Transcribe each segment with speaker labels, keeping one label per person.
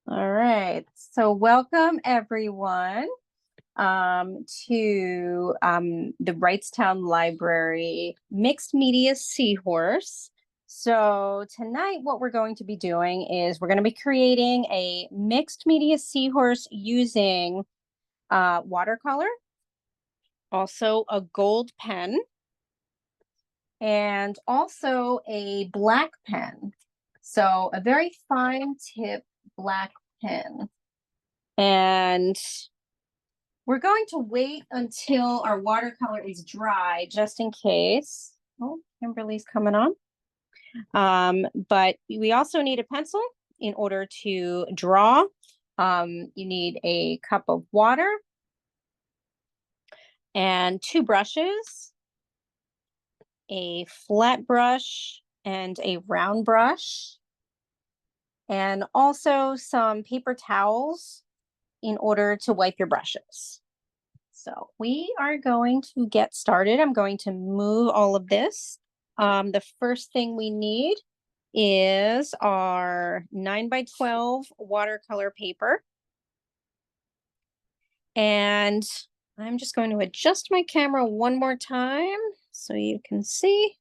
Speaker 1: All right. So welcome everyone to the Wrightstown Library Mixed Media Seahorse. So tonight what we're going to be doing is we're going to be creating a mixed media seahorse using watercolor, also a gold pen, and also a black pen. So a very fine tip black pen. And we're going to wait until our watercolor is dry, just in case. Oh, Kimberly's coming on. But we also need a pencil in order to draw. You need a cup of water and two brushes, a flat brush and a round brush, and also some paper towels in order to wipe your brushes. So we are going to get started. I'm going to move all of this. The first thing we need is our 9x12 watercolor paper. And I'm just going to adjust my camera one more time so you can see.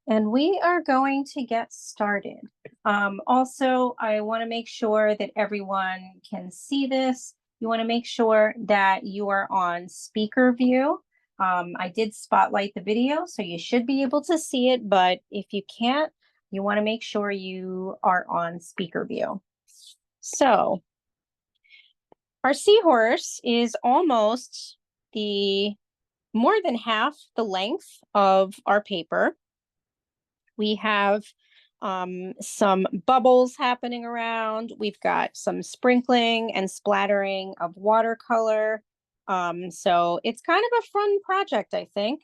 Speaker 1: And we are going to get started. Also, I want to make sure that everyone can see this. You want to make sure that you are on speaker view. I did spotlight the video, so you should be able to see it, but if you can't, you want to make sure you are on speaker view. So our seahorse is almost more than half the length of our paper. We have some bubbles happening around. We've got some sprinkling and splattering of watercolor. So it's kind of a fun project, I think.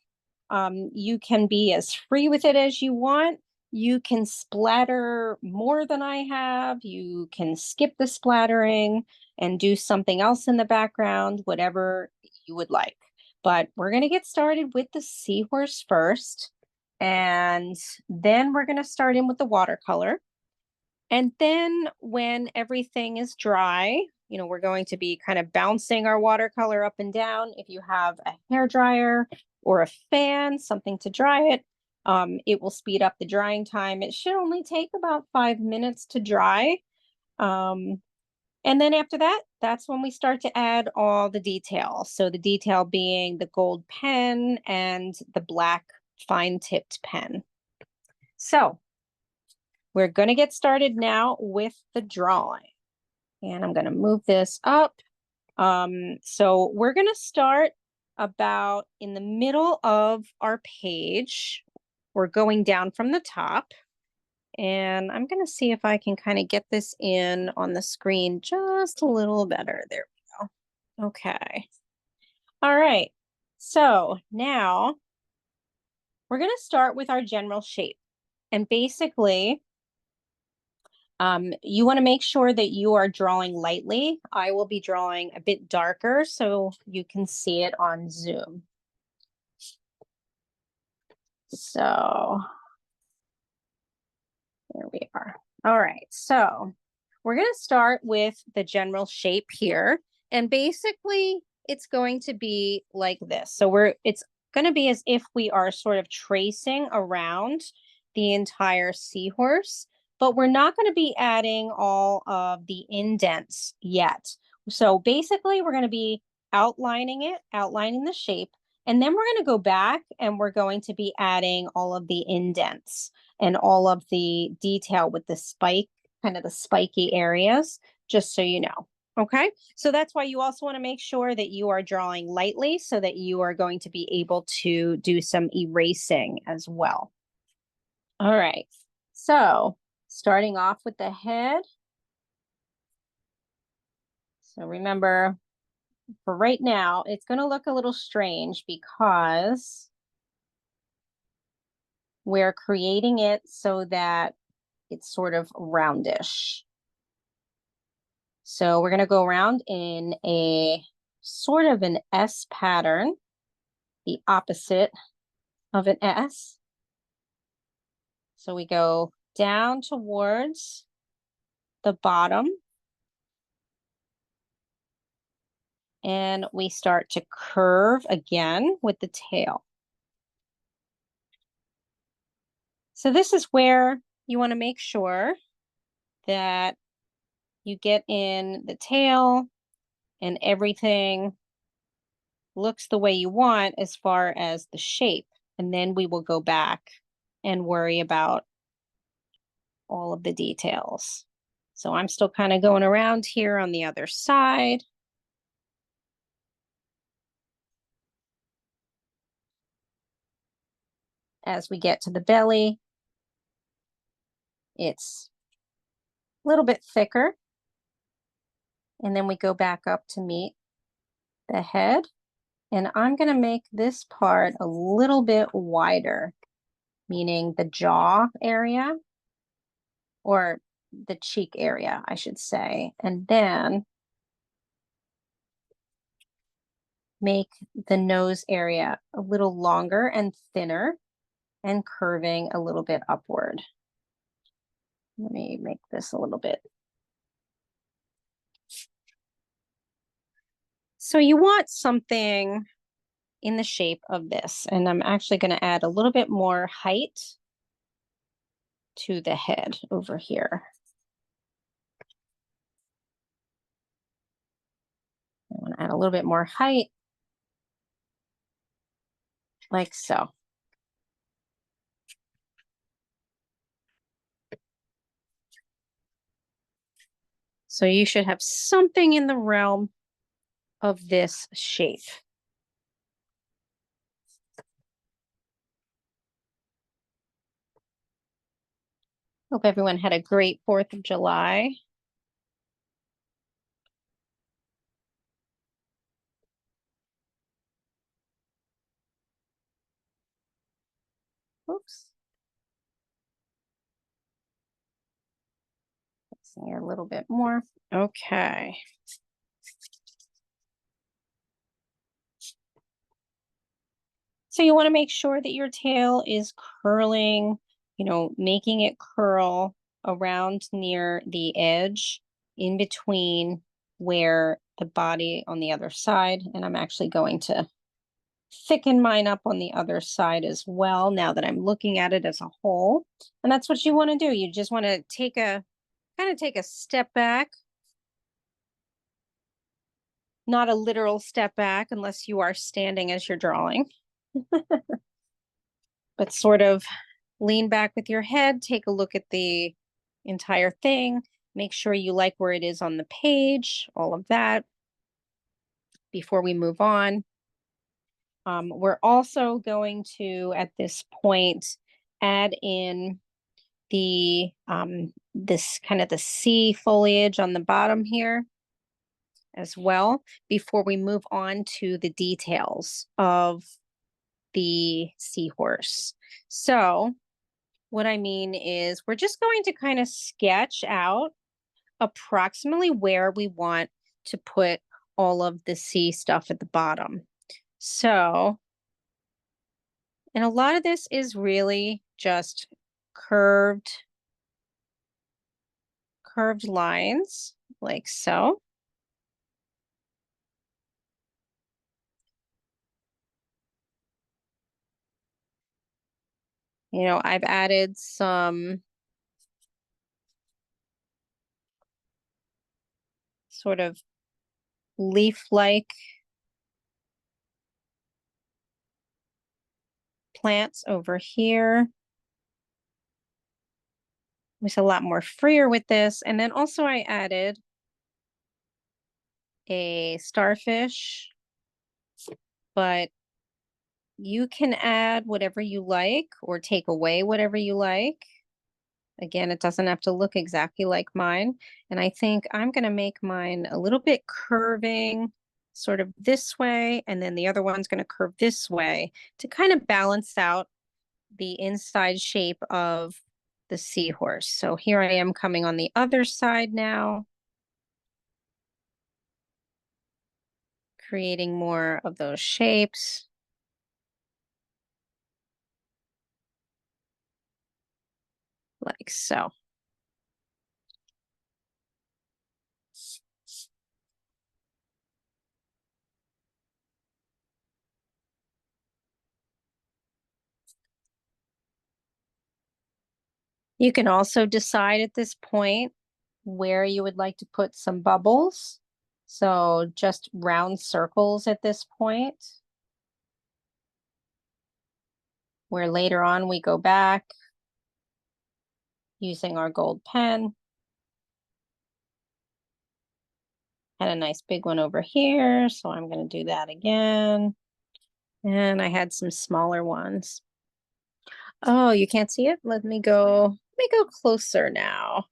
Speaker 1: You can be as free with it as you want. You can splatter more than I have. You can skip the splattering and do something else in the background, whatever you would like. But we're going to get started with the seahorse first. And then we're going to start in with the watercolor. And then when everything is dry, we're going to be kind of bouncing our watercolor up and down. If you have a hair dryer or a fan, something to dry it, it will speed up the drying time. It should only take about 5 minutes to dry. And then after that, that's when we start to add all the detail. So the detail being the gold pen and the black fine-tipped pen. So we're going to get started now with the drawing. And I'm going to move this up. So we're going to start about in the middle of our page. We're going down from the top. And I'm going to see if I can kind of get this in on the screen just a little better. There we go. Okay. All right. So now we're going to start with our general shape. And basically, you want to make sure that you are drawing lightly. I will be drawing a bit darker so you can see it on Zoom. So there we are. All right. So we're going to start with the general shape here. And basically, it's going to be like this. So it's going to be as if we are sort of tracing around the entire seahorse, but we're not going to be adding all of the indents yet. So basically, we're going to be outlining the shape, and then we're going to go back and we're going to be adding all of the indents and all of the detail with the spike, kind of the spiky areas, just so you know. Okay, so that's why you also want to make sure that you are drawing lightly so that you are going to be able to do some erasing as well. All right, so starting off with the head. So remember, for right now, it's going to look a little strange because we're creating it so that it's sort of roundish. So we're going to go around in a sort of an S pattern, the opposite of an S. So we go down towards the bottom And we start to curve again with the tail. So this is where you want to make sure that you get in the tail and everything looks the way you want as far as the shape. And then we will go back and worry about all of the details. So I'm still kind of going around here on the other side. As we get to the belly, it's a little bit thicker. And then we go back up to meet the head. And I'm going to make this part a little bit wider, meaning the jaw area, or the cheek area, I should say. And then make the nose area a little longer and thinner and curving a little bit upward. Let me make this a little bit. So you want something in the shape of this, and I'm actually going to add a little bit more height to the head over here. I want to add a little bit more height, like so. So you should have something in the realm of this shape. Hope everyone had a great 4th of July. Oops. Mixing it a little bit more. Okay. So you want to make sure that your tail is curling, making it curl around near the edge in between where the body on the other side. And I'm actually going to thicken mine up on the other side as well, now that I'm looking at it as a whole. And that's what you want to do. You just want to take a step back, not a literal step back unless you are standing as you're drawing, but sort of lean back with your head, take a look at the entire thing, make sure you like where it is on the page, all of that before we move on. We're also going to, at this point, add in the this kind of the sea foliage on the bottom here as well, before we move on to the details of the seahorse. So what I mean is we're just going to kind of sketch out approximately where we want to put all of the sea stuff at the bottom. So, and a lot of this is really just curved lines, like so. I've added some sort of leaf-like plants over here. It was a lot more freer with this. And then also I added a starfish, but you can add whatever you like or take away whatever you like. Again, it doesn't have to look exactly like mine. And I think I'm going to make mine a little bit curving sort of this way. And then the other one's going to curve this way to kind of balance out the inside shape of the seahorse. So here I am coming on the other side now, creating more of those shapes. Like so. You can also decide at this point where you would like to put some bubbles. So just round circles at this point, where later on we go back using our gold pen. Had a nice big one over here, so I'm going to do that again. And I had some smaller ones. Oh, you can't see it? Let me go closer now.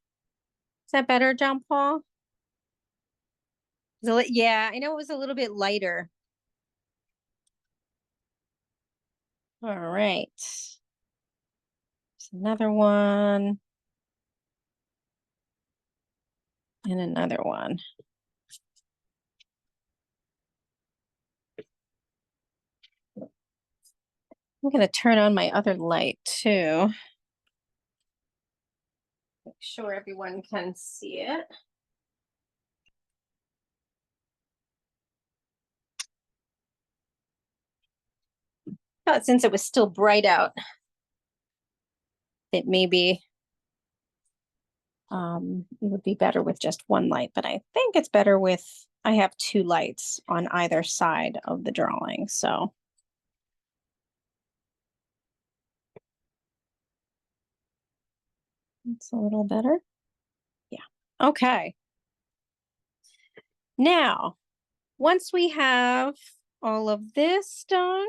Speaker 1: Is that better, John Paul? Yeah, I know it was a little bit lighter. All right. There's another one. And another one. I'm going to turn on my other light too. Make sure everyone can see it. Thought since it was still bright out, that maybe it would be better with just one light, but I think it's better with, I have two lights on either side of the drawing, so. It's a little better. Yeah. Okay. Now, once we have all of this done,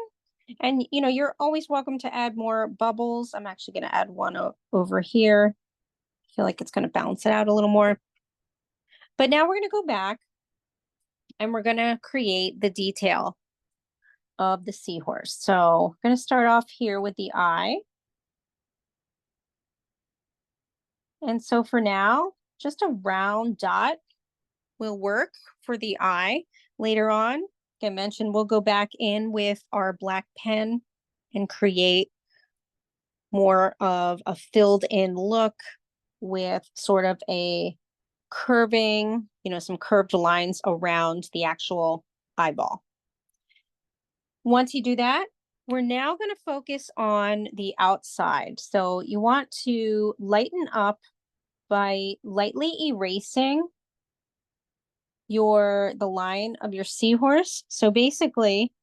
Speaker 1: and you know, you're always welcome to add more bubbles. I'm actually going to add one over here. I feel like it's going to balance it out a little more. But now we're going to go back and we're going to create the detail of the seahorse. So I'm going to start off here with the eye. And so for now, just a round dot will work for the eye. Later on, like I mentioned, we'll go back in with our black pen and create more of a filled in look with sort of a curving, you know, some curved lines around the actual eyeball. Once you do that, we're now going to focus on the outside. So you want to lighten up by lightly erasing the line of your seahorse. So basically,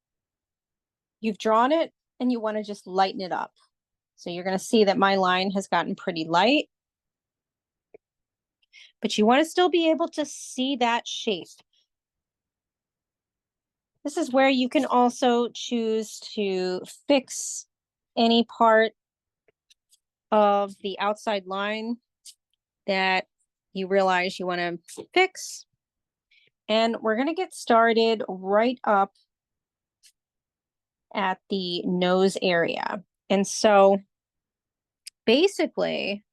Speaker 1: you've drawn it and you want to just lighten it up. So you're going to see that my line has gotten pretty light, but you want to still be able to see that shape. This is where you can also choose to fix any part of the outside line that you realize you want to fix. And we're going to get started right up at the nose area. And so basically,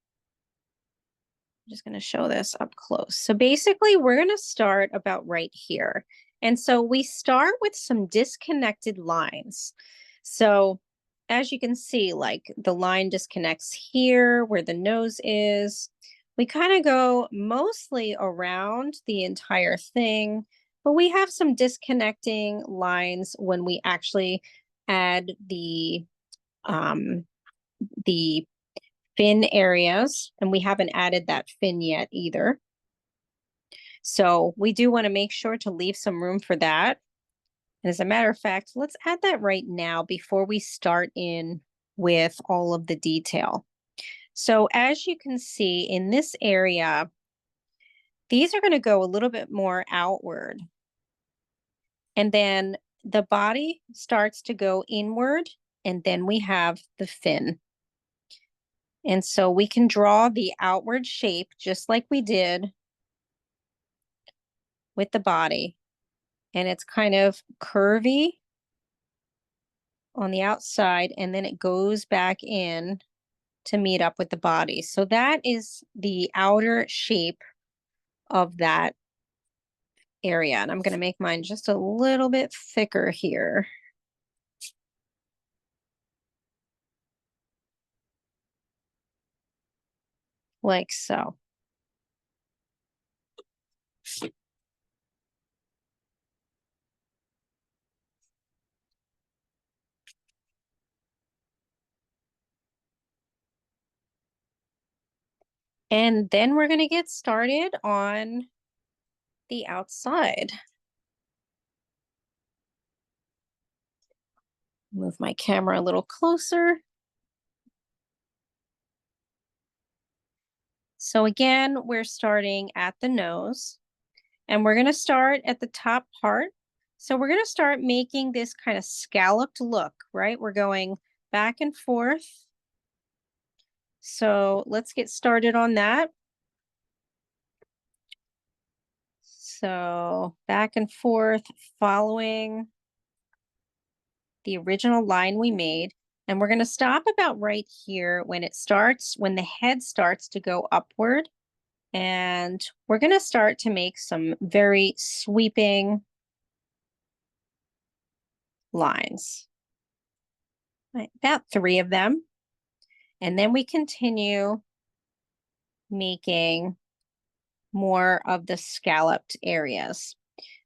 Speaker 1: I'm just going to show this up close. So basically, we're going to start about right here. And so we start with some disconnected lines. So as you can see, like the line disconnects here where the nose is. We kind of go mostly around the entire thing, but we have some disconnecting lines when we actually add the fin areas, and we haven't added that fin yet either. So we do want to make sure to leave some room for that. And as a matter of fact, let's add that right now before we start in with all of the detail. So as you can see in this area, these are going to go a little bit more outward. And then the body starts to go inward, and then we have the fin. And so we can draw the outward shape just like we did with the body. And it's kind of curvy on the outside, and then it goes back in to meet up with the body. So that is the outer shape of that area. And I'm going to make mine just a little bit thicker here. Like so. And then we're going to get started on the outside. Move my camera a little closer. So again, we're starting at the nose, and we're going to start at the top part. So we're going to start making this kind of scalloped look, right? We're going back and forth. So let's get started on that. So back and forth, following the original line we made. And we're going to stop about right here when it starts, when the head starts to go upward. And we're going to start to make some very sweeping lines, right? About 3 of them. And then we continue making more of the scalloped areas.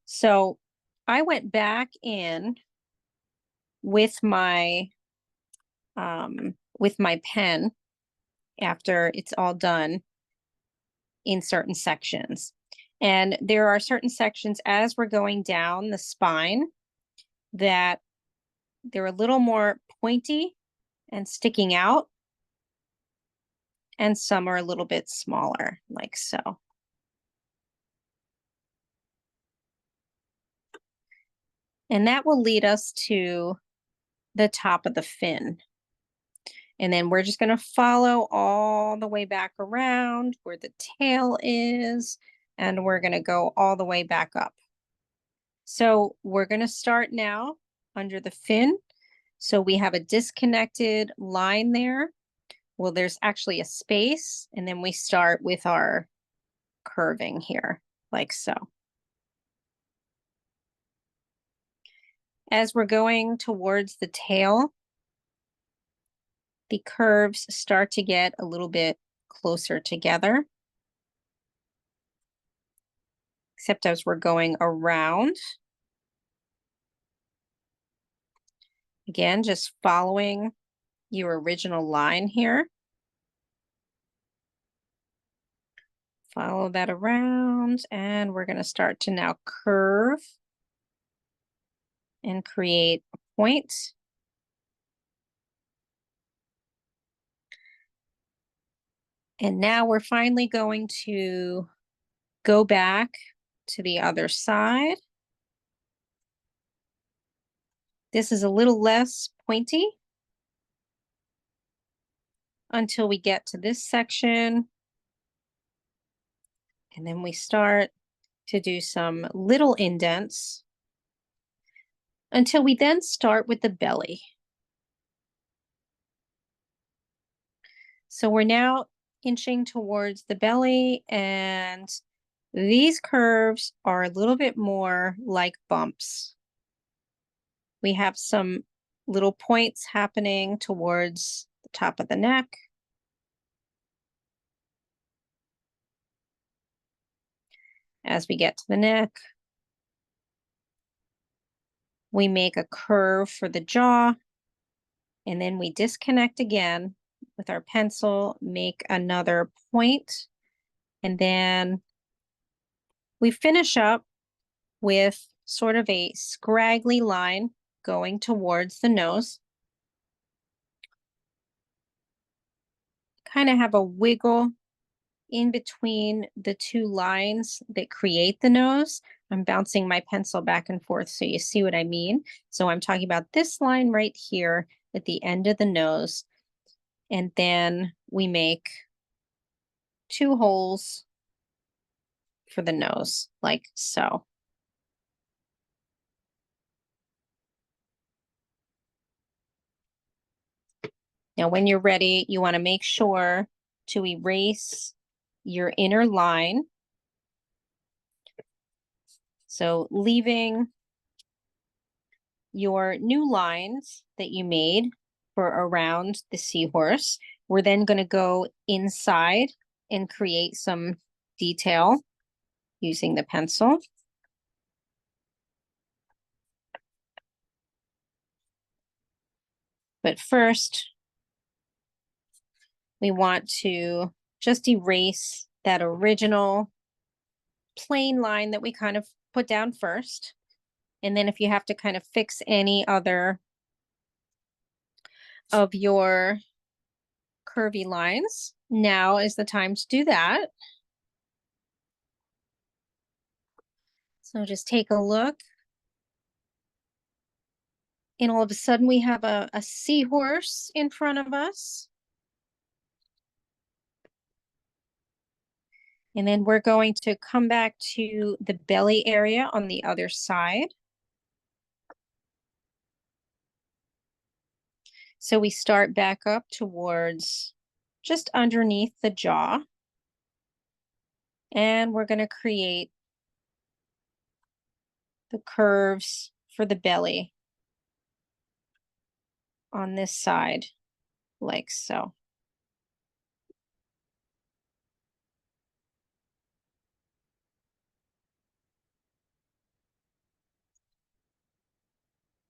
Speaker 1: So I went back in with my pen after it's all done in certain sections. And there are certain sections as we're going down the spine that they're a little more pointy and sticking out, and some are a little bit smaller, like so. And that will lead us to the top of the fin. And then we're just going to follow all the way back around where the tail is, and we're going to go all the way back up. So we're going to start now under the fin. So we have a disconnected line there. Well, there's actually a space, and then we start with our curving here, like so. As we're going towards the tail, the curves start to get a little bit closer together, except as we're going around. Again, just following your original line here. Follow that around, and we're going to start to now curve and create a point. And now we're finally going to go back to the other side. This is a little less pointy until we get to this section. And then we start to do some little indents until we then start with the belly. So we're now inching towards the belly, and these curves are a little bit more like bumps. We have some little points happening towards the top of the neck. As we get to the neck, we make a curve for the jaw, and then we disconnect again with our pencil, make another point, and then we finish up with sort of a scraggly line going towards the nose. Kind of have a wiggle in between the 2 lines that create the nose. I'm bouncing my pencil back and forth so you see what I mean. So I'm talking about this line right here at the end of the nose. And then we make 2 holes for the nose, like so. Now, when you're ready, you want to make sure to erase your inner line. So leaving your new lines that you made for around the seahorse, we're then going to go inside and create some detail using the pencil. But first, we want to just erase that original plain line that we kind of put down first. And then if you have to kind of fix any other of your curvy lines, now is the time to do that. So just take a look. And all of a sudden we have a seahorse in front of us. And then we're going to come back to the belly area on the other side. So we start back up towards just underneath the jaw. And we're going to create the curves for the belly on this side, like so.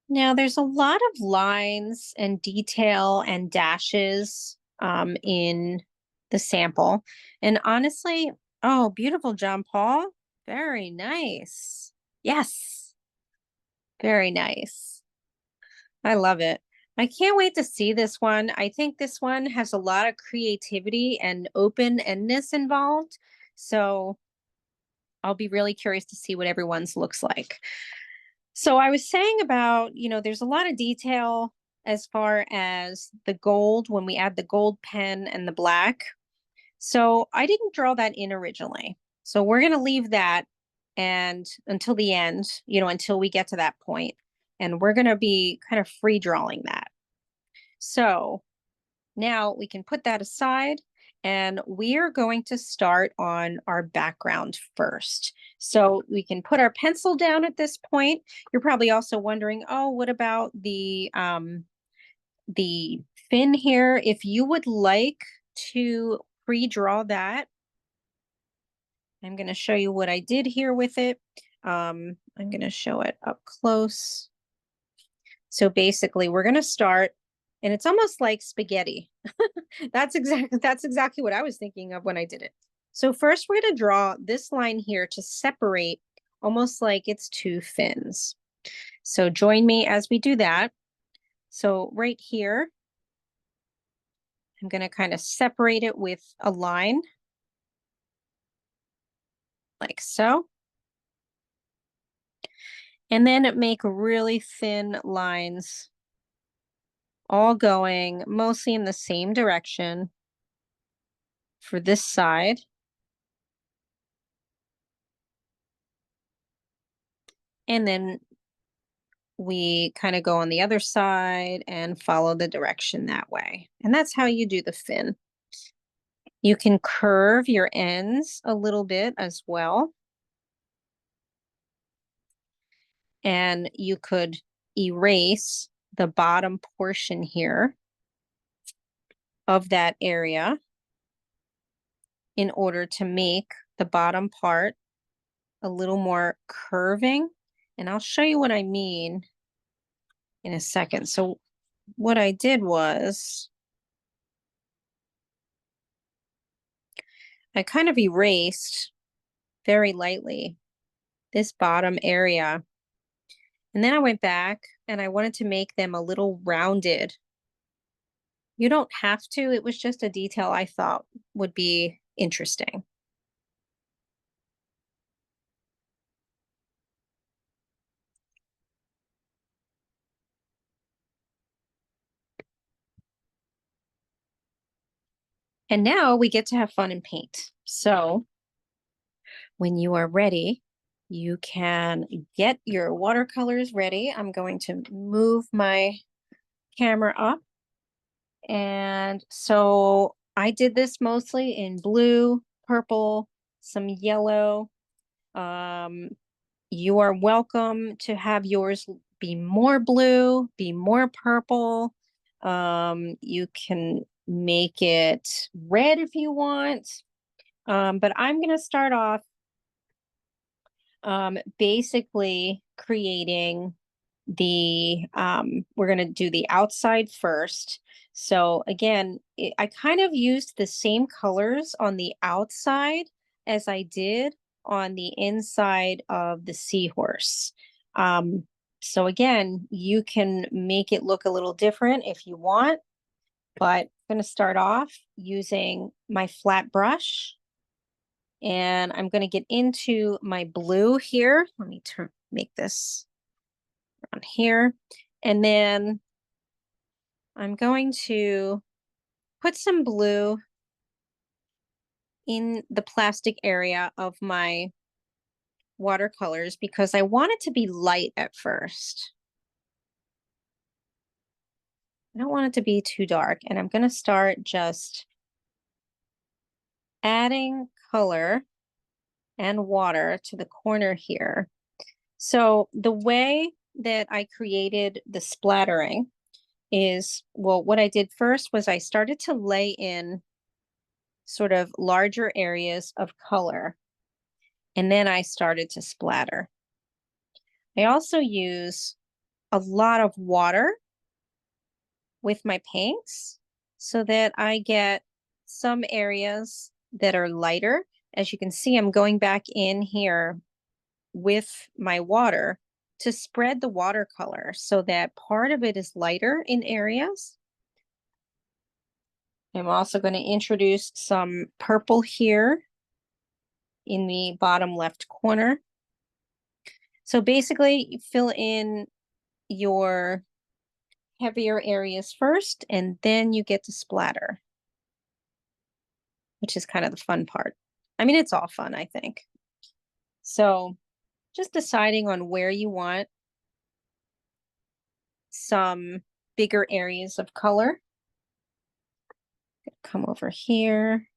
Speaker 1: Now there's a lot of lines and detail and dashes in the sample. And honestly, oh, beautiful, John Paul. Very nice. Yes, very nice. I love it. I can't wait to see this one. I think this one has a lot of creativity and open-endedness involved. So I'll be really curious to see what everyone's looks like. So I was saying about, there's a lot of detail as far as the gold when we add the gold pen and the black. So I didn't draw that in originally. So we're going to leave that and until the end, until we get to that point. And we're going to be kind of free drawing that. So now we can put that aside and we are going to start on our background first. So we can put our pencil down at this point. You're probably also wondering, oh, what about the fin here? If you would like to pre-draw that, I'm going to show you what I did here with it. I'm going to show it up close. So basically we're going to start, and it's almost like spaghetti. That's exactly what I was thinking of when I did it. So first we're going to draw this line here to separate almost like it's two fins. So join me as we do that. So right here, I'm going to kind of separate it with a line like so. And then make really thin lines, all going mostly in the same direction for this side. And then we kind of go on the other side and follow the direction that way. And that's how you do the fin. You can curve your ends a little bit as well. And you could erase the bottom portion here of that area in order to make the bottom part a little more curving. And I'll show you what I mean in a second. So what I did was I kind of erased very lightly this bottom area. And then I went back and I wanted to make them a little rounded. You don't have to, it was just a detail I thought would be interesting. And now we get to have fun and paint. So when you are ready, you can get your watercolors ready. I'm going to move my camera up. And so I did this mostly in blue, purple, some yellow. You are welcome to have yours be more blue, be more purple. You can make it red if you want. But I'm going to start off basically creating we're going to do the outside first. So again, I kind of used the same colors on the outside as I did on the inside of the Seahorse. So again, you can make it look a little different if you want, but I'm going to start off using my flat brush, and I'm going to get into my blue here. Let me make this on here. And then I'm going to put some blue in the plastic area of my watercolors because I want it to be light at first. I don't want it to be too dark. And I'm going to start just adding color and water to the corner here. So the way that I created the splattering is, well, what I did first was I started to lay in sort of larger areas of color, and then I started to splatter. I also use a lot of water with my paints so that I get some areas that are lighter. As you can see, I'm going back in here with my water to spread the watercolor so that part of it is lighter in areas. I'm also going to introduce some purple here in the bottom left corner. So basically, you fill in your heavier areas first, and then you get to splatter, which is kind of the fun part. I mean, it's all fun, I think. So just deciding on where you want some bigger areas of color. Come over here.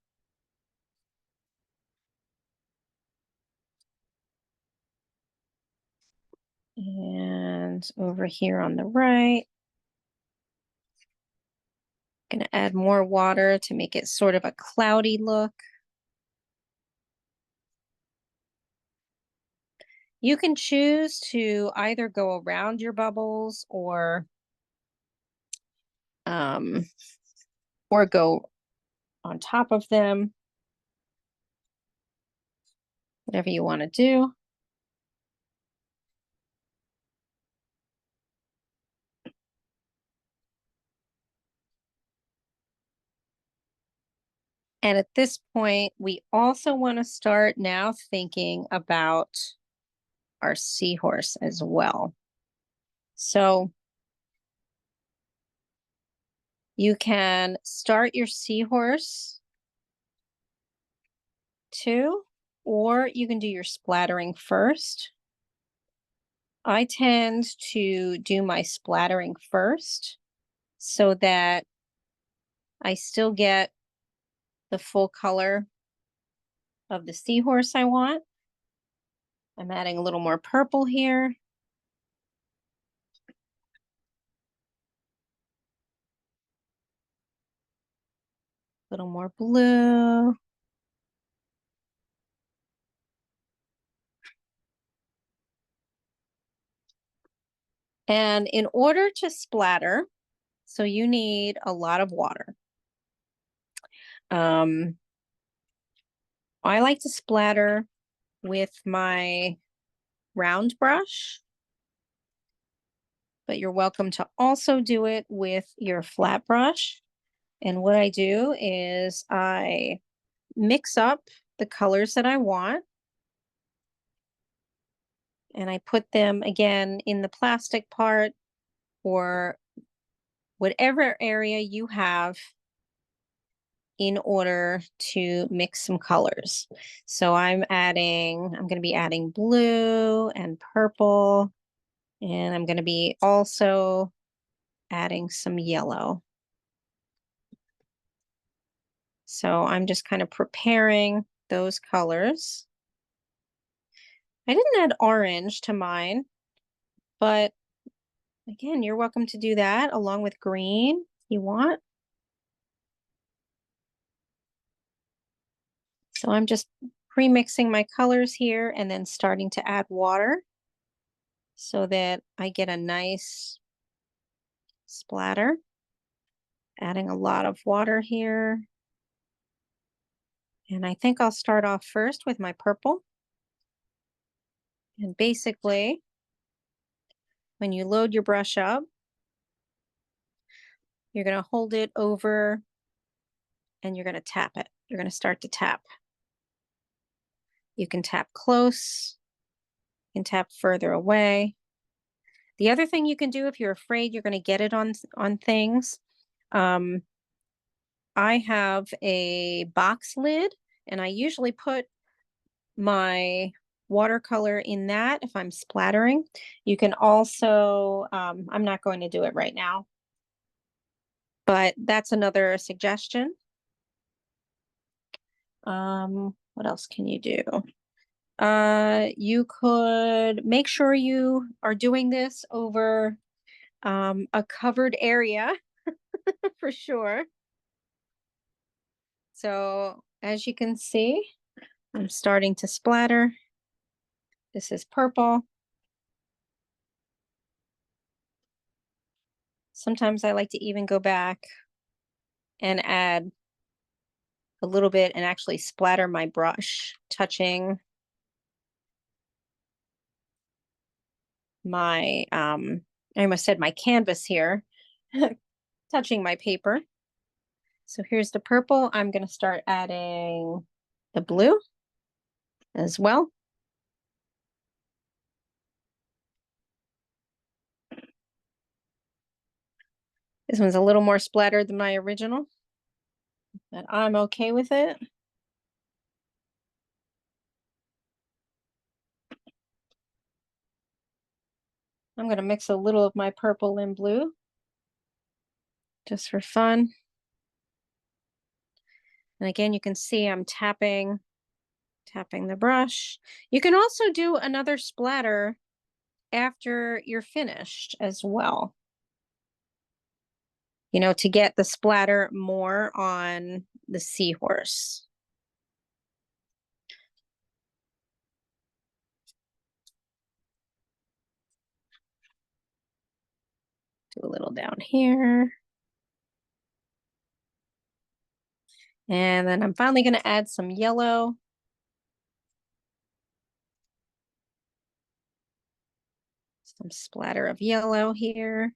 Speaker 1: And over here on the right. Going to add more water to make it sort of a cloudy look. You can choose to either go around your bubbles or go on top of them, whatever you want to do. And at this point, we also want to start now thinking about our seahorse as well. So you can start your seahorse too, or you can do your splattering first. I tend to do my splattering first so that I still get the full color of the seahorse I want. I'm adding a little more purple here. A little more blue. And in order to splatter, so you need a lot of water. I like to splatter with my round brush, but you're welcome to also do it with your flat brush. And what I do is I mix up the colors that I want, and I put them again in the plastic part or whatever area you have in order to mix some colors. So I'm going to be adding blue and purple, and I'm going to be also adding some yellow. So I'm just kind of preparing those colors. I didn't add orange to mine, but again, you're welcome to do that along with green if you want. So I'm just pre-mixing my colors here and then starting to add water. so that I get a nice splatter. Adding a lot of water here. And I think I'll start off first with my purple. And basically, when you load your brush up, you're going to hold it over and you're going to tap it. You're going to start to tap. You can tap close, you can tap further away. The other thing you can do if you're afraid you're going to get it on things, I have a box lid and I usually put my watercolor in that if I'm splattering. You can also, I'm not going to do it right now, but that's another suggestion. What else can you do? You could make sure you are doing this over a covered area for sure. So as you can see, I'm starting to splatter. This is purple. Sometimes I like to even go back and add a little bit and actually splatter my brush, touching my, I almost said my canvas here, touching my paper. So here's the purple. I'm going to start adding the blue as well. This one's a little more splattered than my original, but I'm okay with it. I'm going to mix a little of my purple and blue just for fun. And again, you can see I'm tapping the brush. You can also do another splatter after you're finished as well. You know, to get the splatter more on the seahorse. Do a little down here. And then I'm finally going to add some yellow. Some splatter of yellow here.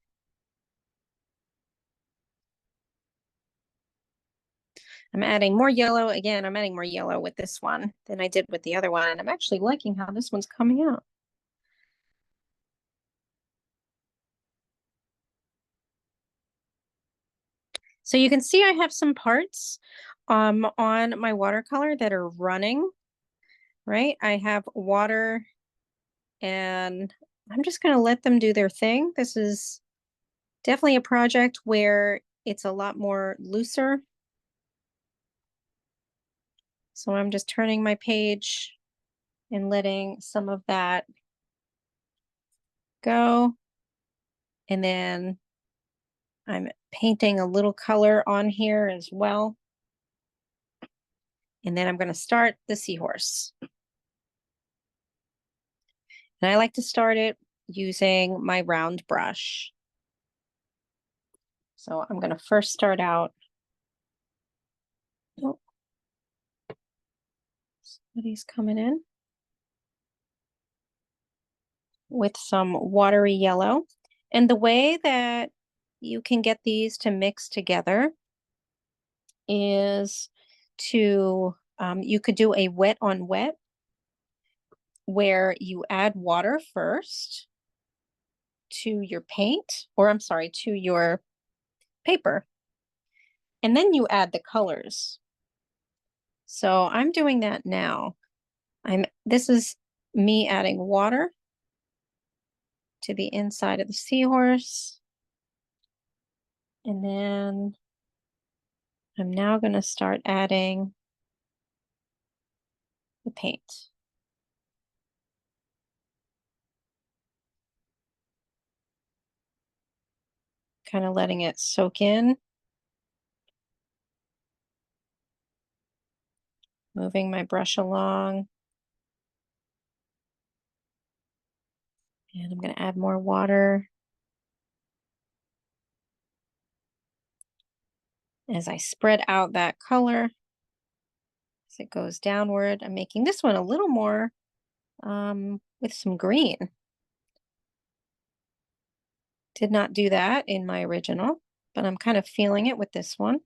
Speaker 1: I'm adding more yellow. Again, I'm adding more yellow with this one than I did with the other one. And I'm actually liking how this one's coming out. So you can see I have some parts on my watercolor that are running, right? I have water and I'm just going to let them do their thing. This is definitely a project where it's a lot more looser. So I'm just turning my page and letting some of that go. And then I'm painting a little color on here as well. And then I'm going to start the seahorse. And I like to start it using my round brush. So I'm going to first start out. Oh, somebody's coming in. With some watery yellow. And the way that you can get these to mix together is to, you could do a wet on wet where you add water first to your paint, or I'm sorry, to your paper, and then you add the colors. So I'm doing that now. This is me adding water to the inside of the seahorse. And then I'm now going to start adding the paint. Kind of letting it soak in. Moving my brush along. And I'm going to add more water as I spread out that color as it goes downward. I'm making this one a little more with some green. Did not do that in my original, but I'm kind of feeling it with this one.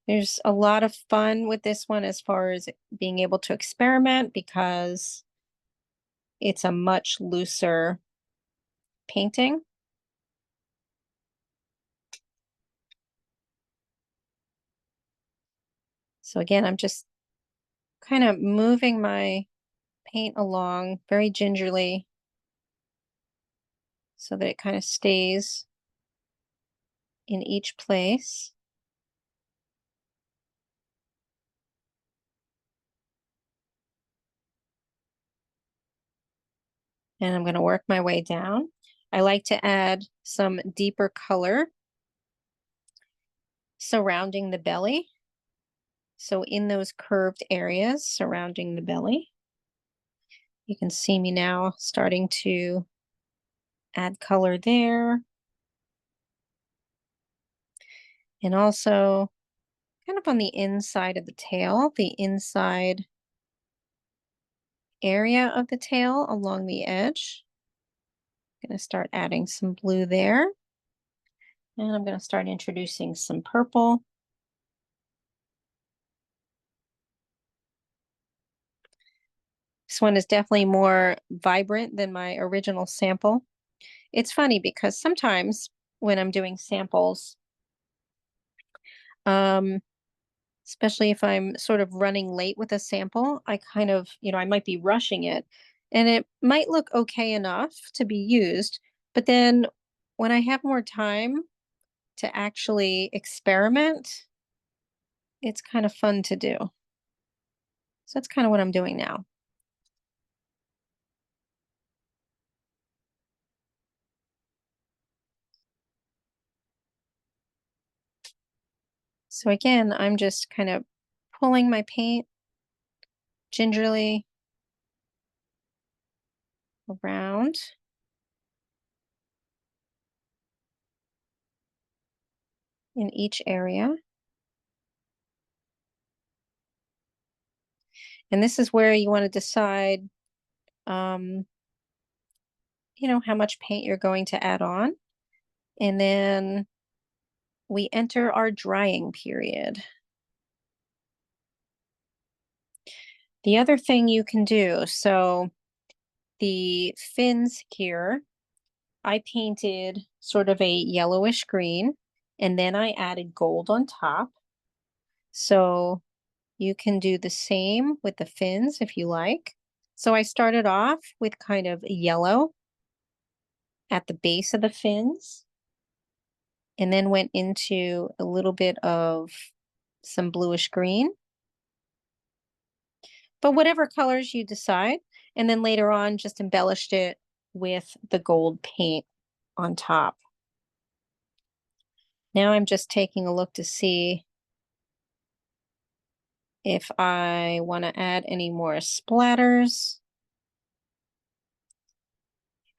Speaker 1: There's a lot of fun with this one as far as being able to experiment because it's a much looser painting. So again, I'm just kind of moving my paint along very gingerly so that it kind of stays in each place. And I'm going to work my way down. I like to add some deeper color surrounding the belly. So in those curved areas surrounding the belly, you can see me now starting to add color there. And also kind of on the inside of the tail, the inside area of the tail along the edge. I'm going to start adding some blue there. And I'm going to start introducing some purple. This one is definitely more vibrant than my original sample. It's funny because sometimes when I'm doing samples, especially if I'm sort of running late with a sample, I kind of, I might be rushing it and it might look okay enough to be used. But then when I have more time to actually experiment, it's kind of fun to do. So that's kind of what I'm doing now. So again, I'm just kind of pulling my paint gingerly around. In each area. And this is where you want to decide, how much paint you're going to add on. And then we enter our drying period. The other thing you can do, so the fins here, I painted sort of a yellowish green, and then I added gold on top. So you can do the same with the fins if you like. So I started off with kind of yellow at the base of the fins, and then went into a little bit of some bluish green, but whatever colors you decide. And then later on, just embellished it with the gold paint on top. Now I'm just taking a look to see if I want to add any more splatters.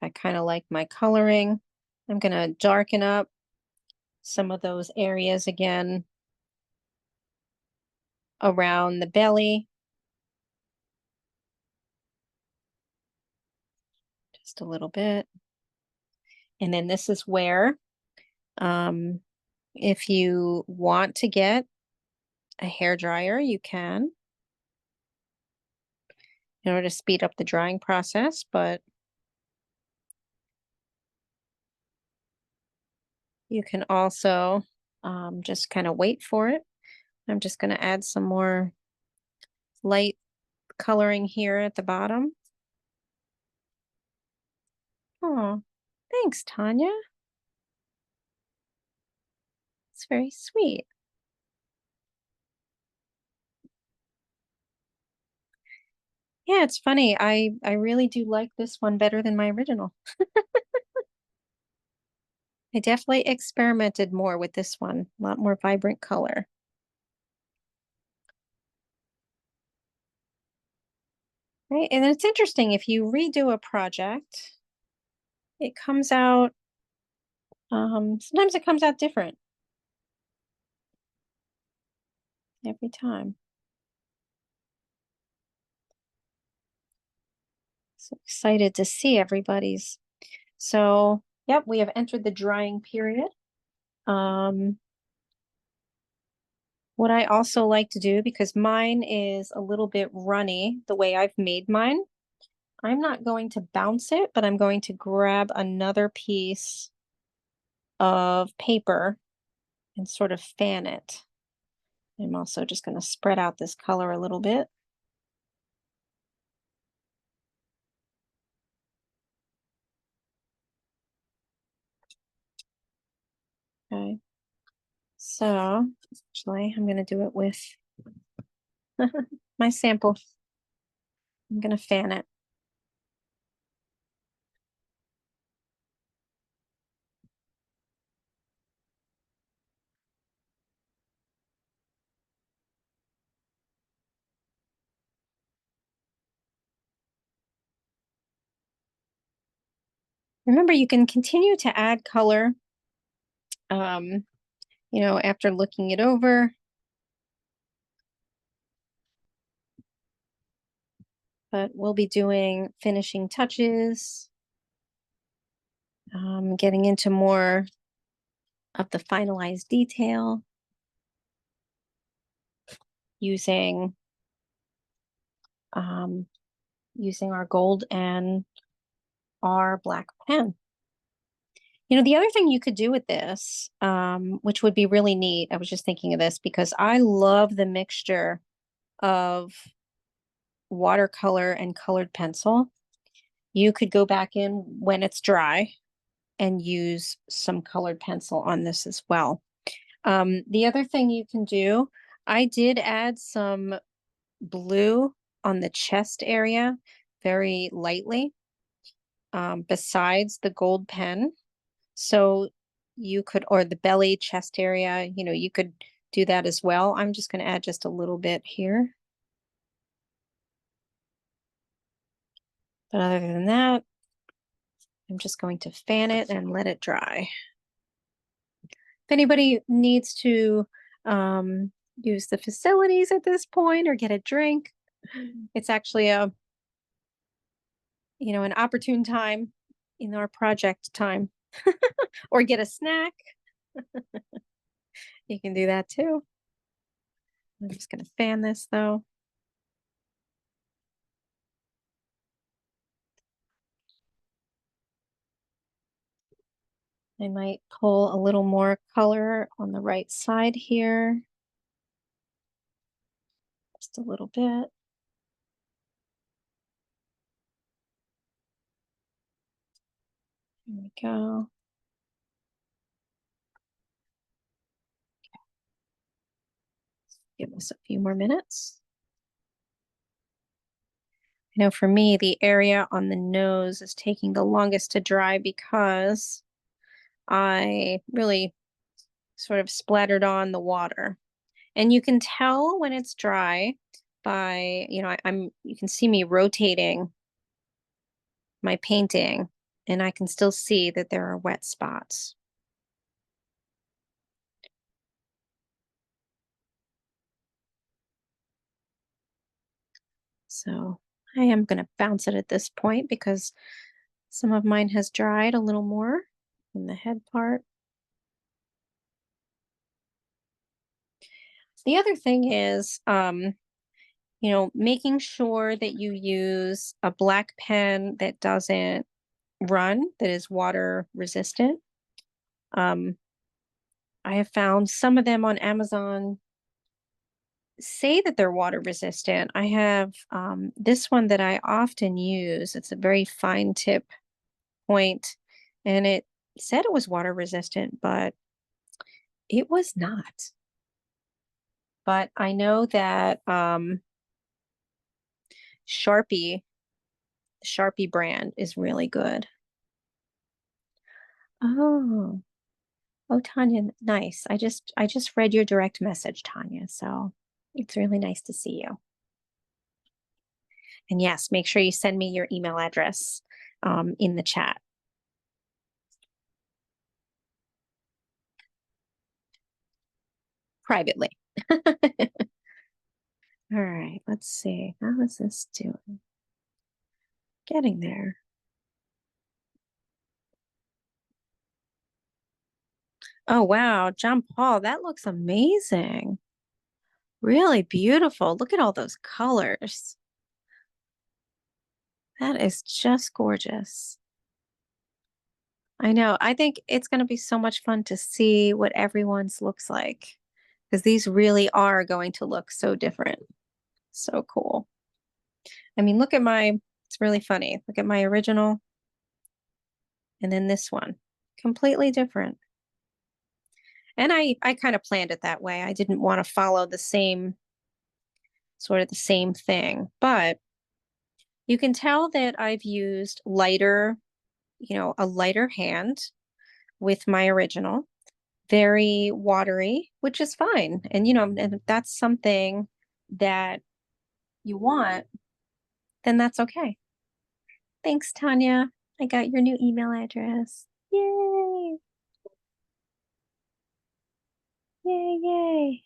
Speaker 1: I kind of like my coloring. I'm going to darken up some of those areas again around the belly. Just a little bit. And then this is where, if you want to get a hair dryer, you can in order to speed up the drying process, but you can also just kind of wait for it. I'm just going to add some more light coloring here at the bottom. Oh, thanks, Tanya. It's very sweet. Yeah, it's funny. I really do like this one better than my original. I definitely experimented more with this one. A lot more vibrant color. Right, and it's interesting if you redo a project, it comes out, sometimes it comes out different every time. So excited to see everybody's. So, yep, we have entered the drying period. Um, what I also like to do, because mine is a little bit runny the way I've made mine, I'm not going to bounce it, but I'm going to grab another piece of paper and sort of fan it. I'm also just going to spread out this color a little bit. Okay. So actually, I'm going to do it with my sample. I'm going to fan it. Remember, you can continue to add color, um, after looking it over. But we'll be doing finishing touches, getting into more of the finalized detail, using um, using our gold and our black pen. The other thing you could do with this, which would be really neat, I was just thinking of this because I love the mixture of watercolor and colored pencil. You could go back in when it's dry and use some colored pencil on this as well. The other thing you can do, I did add some blue on the chest area very lightly, besides the gold pen. So you could, or the belly chest area, you could do that as well. I'm just going to add just a little bit here. But other than that, I'm just going to fan it and let it dry. If anybody needs to use the facilities at this point or get a drink, it's actually an opportune time in our project time. Or get a snack. You can do that too. I'm just going to fan this though. I might pull a little more color on the right side here. Just a little bit. There we go. Give us a few more minutes. I know for me, the area on the nose is taking the longest to dry because I really sort of splattered on the water. And you can tell when it's dry by, you can see me rotating my painting and I can still see that there are wet spots. So I am going to bounce it at this point because some of mine has dried a little more in the head part. The other thing is, making sure that you use a black pen that doesn't run, that is water resistant. I have found some of them on Amazon say that they're water resistant. I have this one that I often use. It's a very fine tip point, and it said it was water resistant, but it was not. But I know that Sharpie brand is really good. Oh, oh, Tanya, nice. I just read your direct message, Tanya. So it's really nice to see you. And yes, make sure you send me your email address in the chat. privately. All right, let's see. How is this doing? Getting there. Oh, wow. John Paul, that looks amazing. Really beautiful. Look at all those colors. That is just gorgeous. I know. I think it's going to be so much fun to see what everyone's looks like because these really are going to look so different. So cool. I mean, look at it's really funny. Look at my original and then this one. Completely different. And I kind of planned it that way. I didn't want to follow the same, sort of the same thing, but you can tell that I've used lighter, a lighter hand with my original, very watery, which is fine. And, and if that's something that you want, then that's okay. Thanks, Tanya. I got your new email address. Yay! Yay, yay.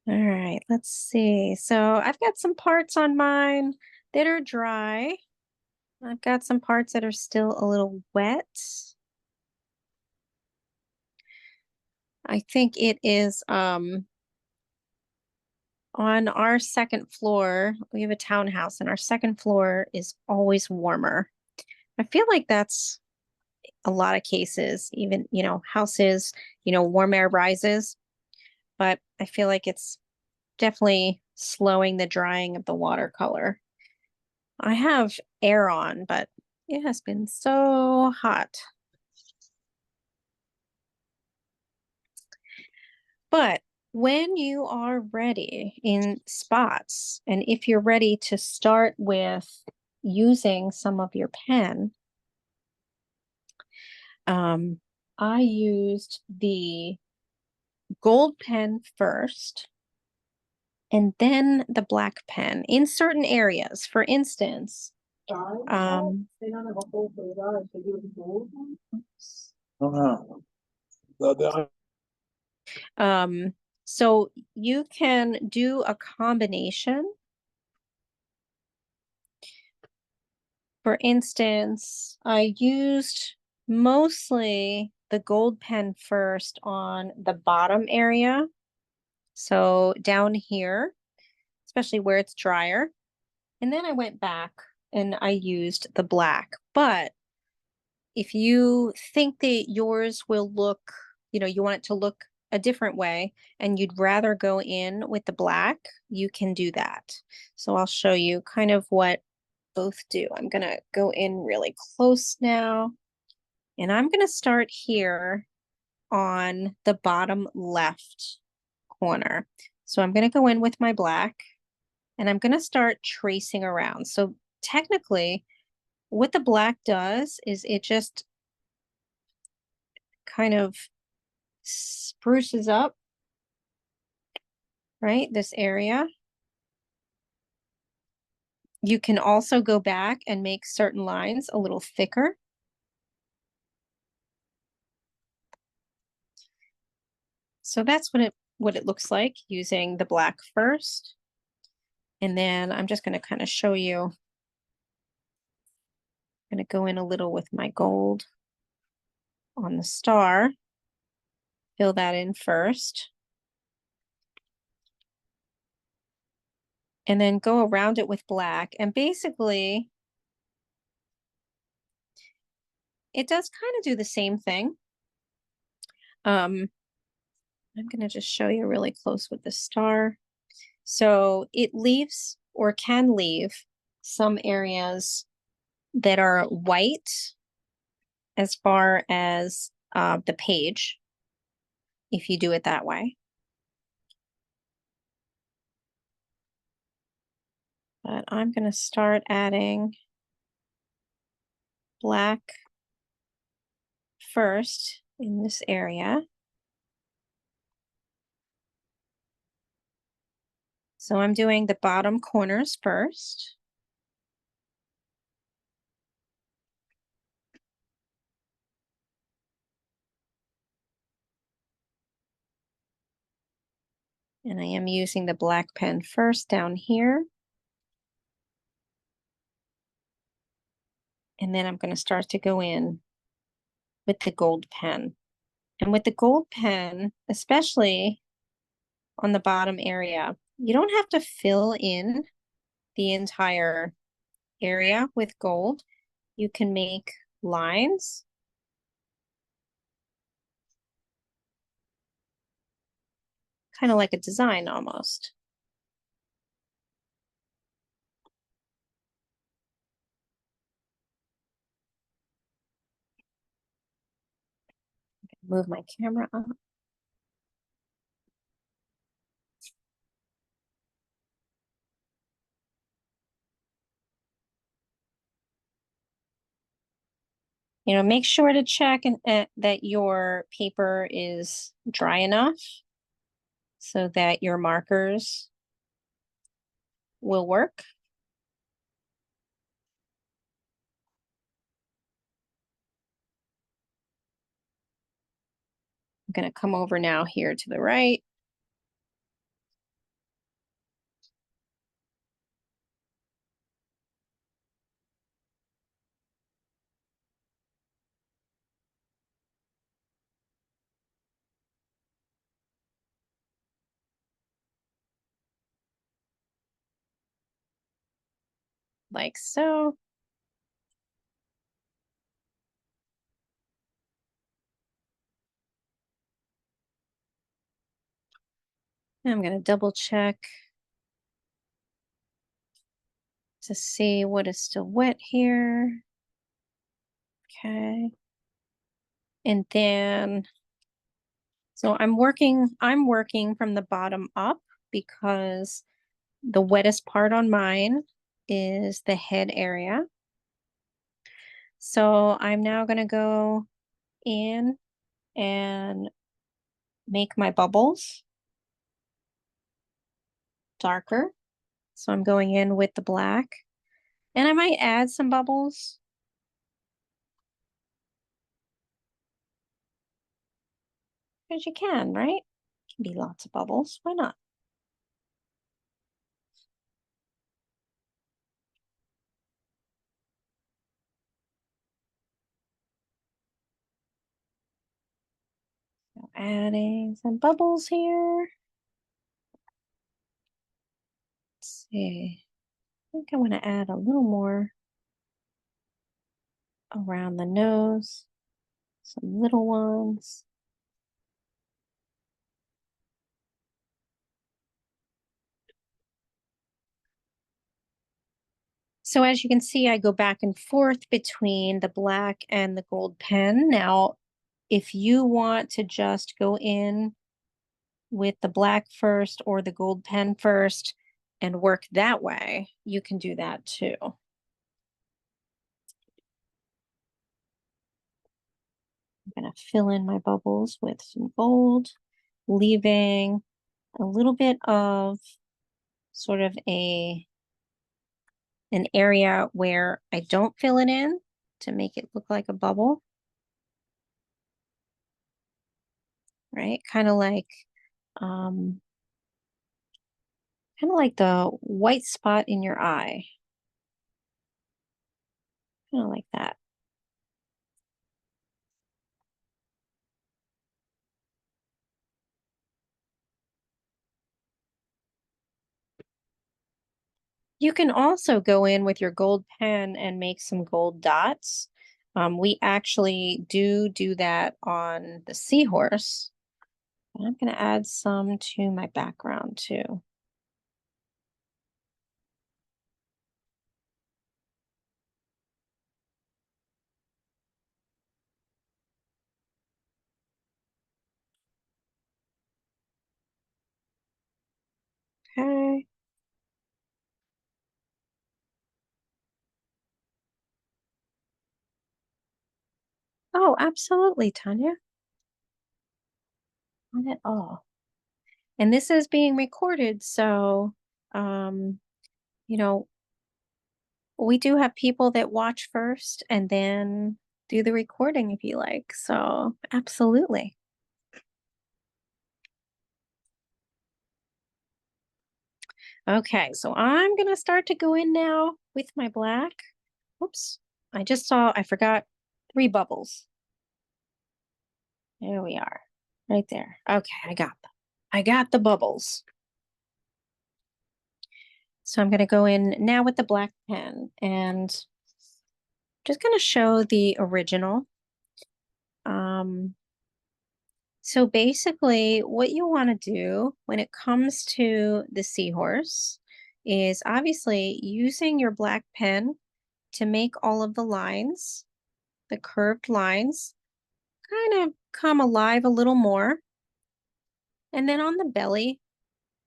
Speaker 1: All right, let's see. So I've got some parts on mine that are dry. I've got some parts that are still a little wet. I think it is on our second floor. We have a townhouse and our second floor is always warmer. I feel like that's a lot of cases, even, houses, warm air rises, but I feel like it's definitely slowing the drying of the watercolor. I have air on, but it has been so hot. But when you are ready in spots, and if you're ready to start with using some of your pen, I used the gold pen first and then the black pen in certain areas. For instance, so you can do a combination. For instance, I used mostly the gold pen first on the bottom area. So down here, especially where it's drier. And then I went back and I used the black. But if you think that yours will look, you want it to look a different way and you'd rather go in with the black, you can do that. So I'll show you kind of what both do. I'm going to go in really close now. And I'm going to start here on the bottom left corner. So I'm going to go in with my black and I'm going to start tracing around. So technically, what the black does is it just kind of spruces up, right, this area. You can also go back and make certain lines a little thicker. So that's what it looks like using the black first. And then I'm just going to kind of show you. I'm going to go in a little with my gold on the star. Fill that in first. And then go around it with black. And basically, it does kind of do the same thing. I'm going to just show you really close with the star. So it leaves or can leave some areas that are white as far as the page, if you do it that way. But I'm going to start adding black first in this area. So I'm doing the bottom corners first. And I am using the black pen first down here. And then I'm going to start to go in with the gold pen. And with the gold pen, especially on the bottom area, you don't have to fill in the entire area with gold. You can make lines. Kind of like a design almost. Move my camera up. You know, make sure to check that your paper is dry enough so that your markers will work. I'm going to come over now here to the right. Like so. And I'm going to double check to see what is still wet here. Okay. And then, so I'm working from the bottom up because the wettest part on mine is the head area. So I'm now going to go in and make my bubbles darker. So I'm going in with the black, and I might add some bubbles. Because you can, right? Can be lots of bubbles. Why not? So adding some bubbles here. Let's see. I think I want to add a little more around the nose. Some little ones. So as you can see, I go back and forth between the black and the gold pen. Now, if you want to just go in with the black first or the gold pen first and work that way, you can do that too. I'm going to fill in my bubbles with some gold, leaving a little bit of sort of an area where I don't fill it in to make it look like a bubble. Right? Um, kind of like the white spot in your eye. Kind of like that. You can also go in with your gold pen and make some gold dots. We actually do that on the Seahorse. And I'm going to add some to my background too. Okay. Oh, absolutely, Tanya. On it all. And this is being recorded, so you know, we do have people that watch first and then do the recording if you like. So, absolutely. Okay, so I'm gonna start to go in now with my black. Oops, I forgot 3 bubbles. There we are, right there. Okay, I got them. I got the bubbles. So I'm gonna go in now with the black pen and just gonna show the original. Um, so basically what you wanna do when it comes to the seahorse is obviously using your black pen to make all of the lines, the curved lines, kind of come alive a little more. And then on the belly,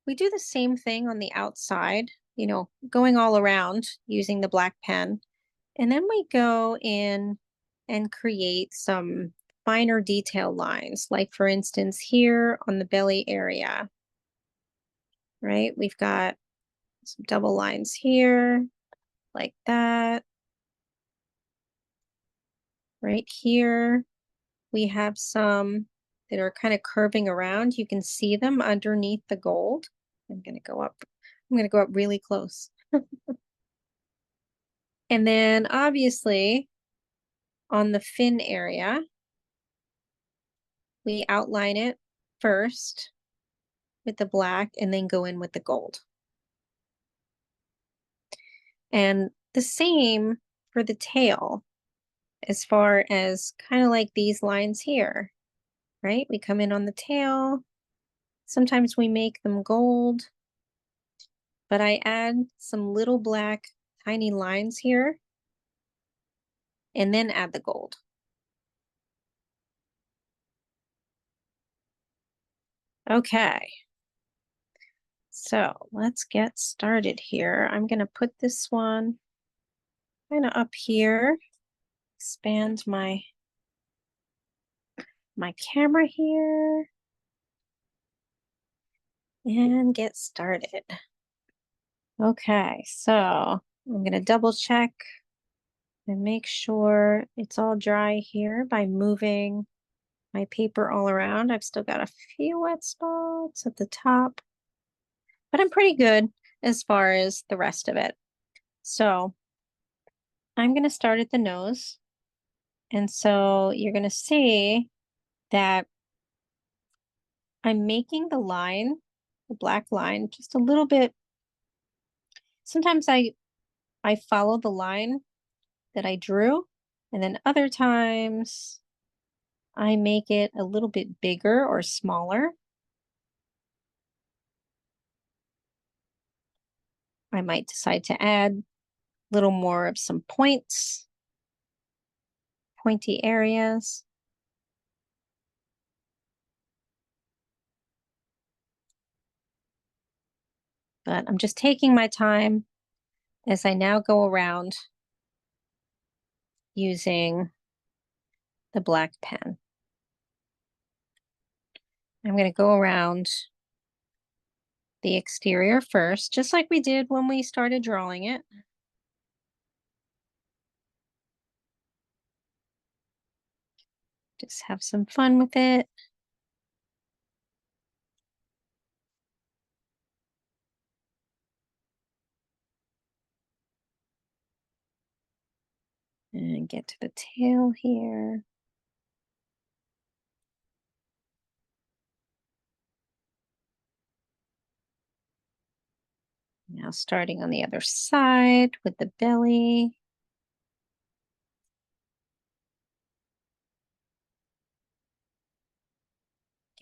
Speaker 1: we do the same thing on the outside, going all around using the black pen. And then we go in and create some finer detail lines. Like for instance, here on the belly area, right? We've got some double lines here, like that. Right here, we have some that are kind of curving around. You can see them underneath the gold. I'm going to go up. I'm going to go up really close. And then obviously on the fin area, we outline it first with the black and then go in with the gold. And the same for the tail, as far as kind of like these lines here, right? We come in on the tail. Sometimes we make them gold, but I add some little black tiny lines here and then add the gold. Okay, so let's get started here. I'm gonna put this one kind of up here, expand my camera here, and get started. Okay, so I'm gonna double check and make sure it's all dry here by moving my paper all around. I've still got a few wet spots at the top, but I'm pretty good as far as the rest of it. So I'm gonna start at the nose. And so you're gonna see that I'm making the line, the black line, just a little bit. Sometimes I follow the line that I drew, and then other times I make it a little bit bigger or smaller. I might decide to add a little more of some points, pointy areas. But I'm just taking my time as I now go around using the black pen. I'm going to go around the exterior first, just like we did when we started drawing it. Just have some fun with it. And get to the tail here. Now starting on the other side with the belly.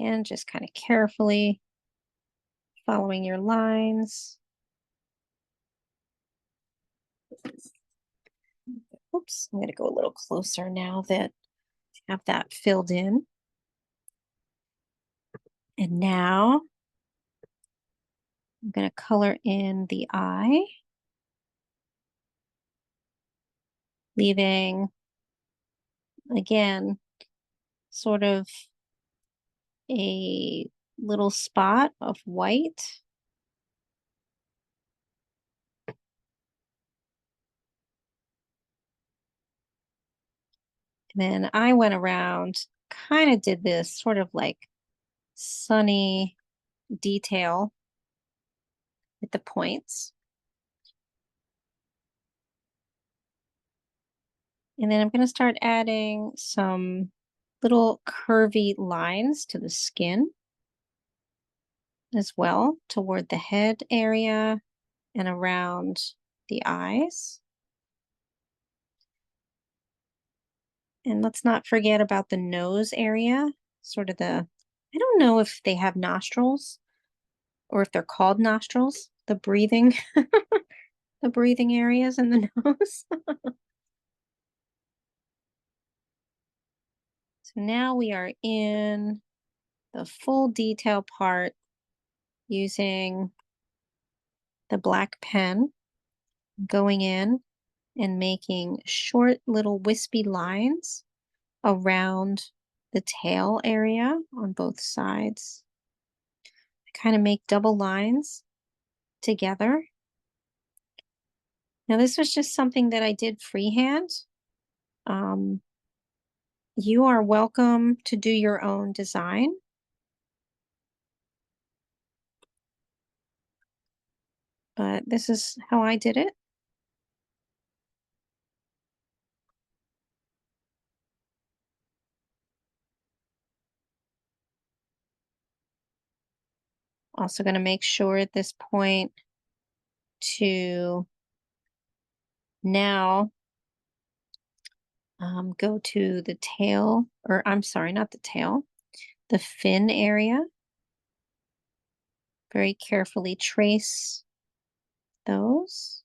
Speaker 1: Again, just kind of carefully following your lines. Oops, I'm going to go a little closer now that I have that filled in. And now I'm going to color in the eye, leaving, again, sort of a little spot of white. And then I went around, kind of did this sort of like sunny detail with the points. And then I'm going to start adding some little curvy lines to the skin as well, toward the head area and around the eyes. And let's not forget about the nose area, sort of I don't know if they have nostrils or if they're called nostrils, the breathing, the breathing areas in the nose. So now we are in the full detail part using the black pen, going in and making short little wispy lines around the tail area on both sides. I kind of make double lines together. Now this was just something that I did freehand. You are welcome to do your own design. But this is how I did it. Also going to make sure at this point to now go to the tail, or I'm sorry, not the tail, the fin area. Very carefully trace those.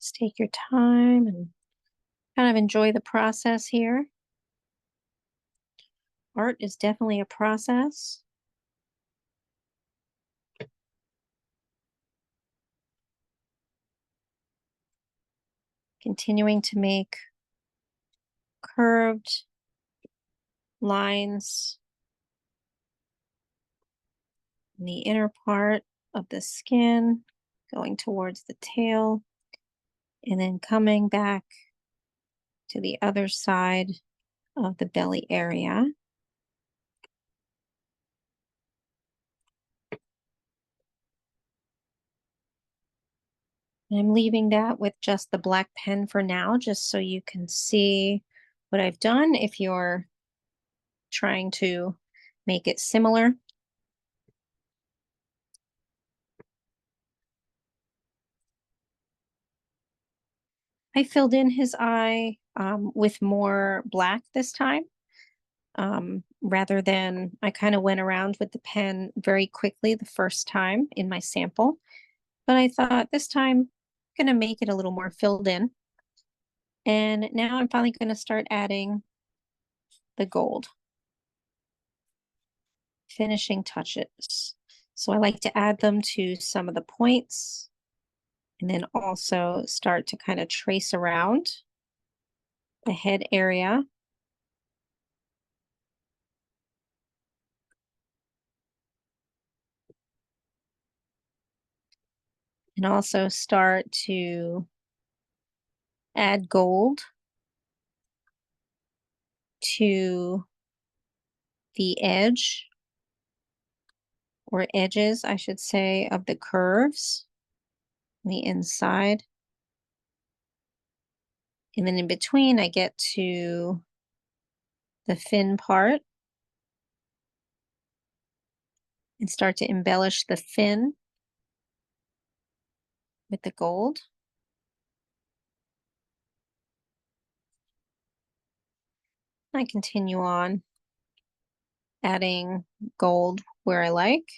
Speaker 1: Just take your time and kind of enjoy the process here. Art is definitely a process. Continuing to make curved lines in the inner part of the skin, going towards the tail, and then coming back to the other side of the belly area. And I'm leaving that with just the black pen for now, just so you can see what I've done if you're trying to make it similar. I filled in his eye with more black this time, rather than I kind of went around with the pen very quickly the first time in my sample. But I thought this time I'm going to make it a little more filled in. And now I'm finally going to start adding the gold. Finishing touches. So I like to add them to some of the points and then also start to kind of trace around the head area. And also start to add gold to the edge, or edges, I should say, of the curves on the inside. And then in between, I get to the fin part and start to embellish the fin with the gold. I continue on adding gold where I like.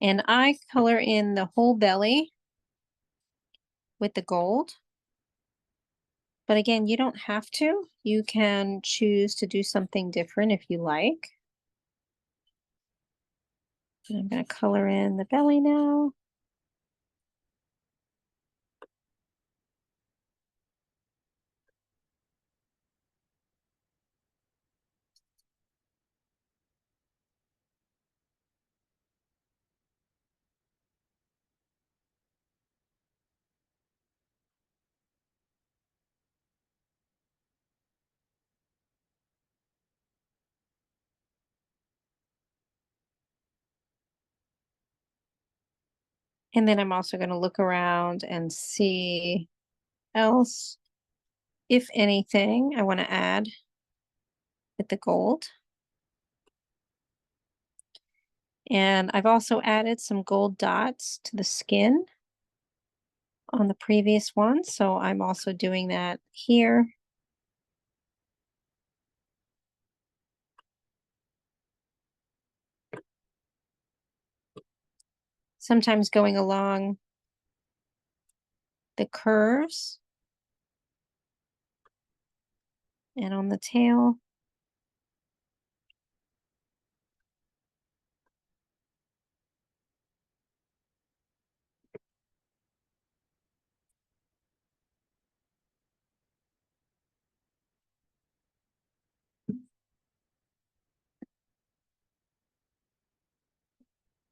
Speaker 1: And I color in the whole belly with the gold. But again, you don't have to. You can choose to do something different if you like. And I'm going to color in the belly now. And then I'm also going to look around and see else, if anything, I want to add with the gold. And I've also added some gold dots to the skin on the previous one. So I'm also doing that here. Sometimes going along the curves and on the tail.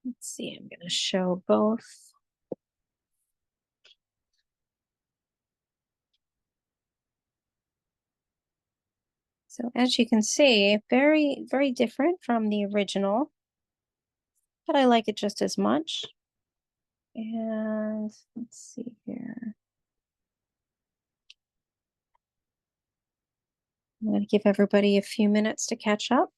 Speaker 1: Let's see, I'm going to show both. So as you can see, very, very different from the original, but I like it just as much. And let's see here. I'm going to give everybody a few minutes to catch up.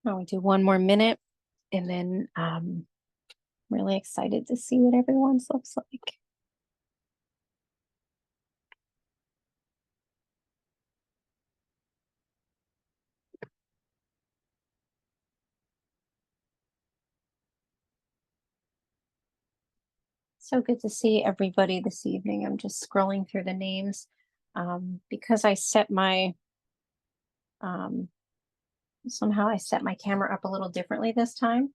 Speaker 1: I'll do one more minute and then I'm really excited to see what everyone's looks like. So good to see everybody this evening. I'm just scrolling through the names because I set my, somehow I set my camera up a little differently this time.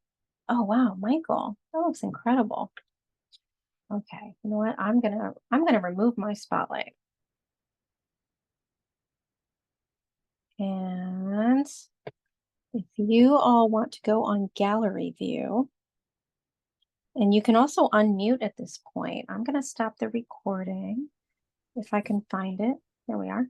Speaker 1: Oh, wow, Michael, that looks incredible. Okay, you know what? I'm gonna remove my spotlight. And if you all want to go on gallery view, and you can also unmute at this point. I'm gonna stop the recording if I can find it. There we are.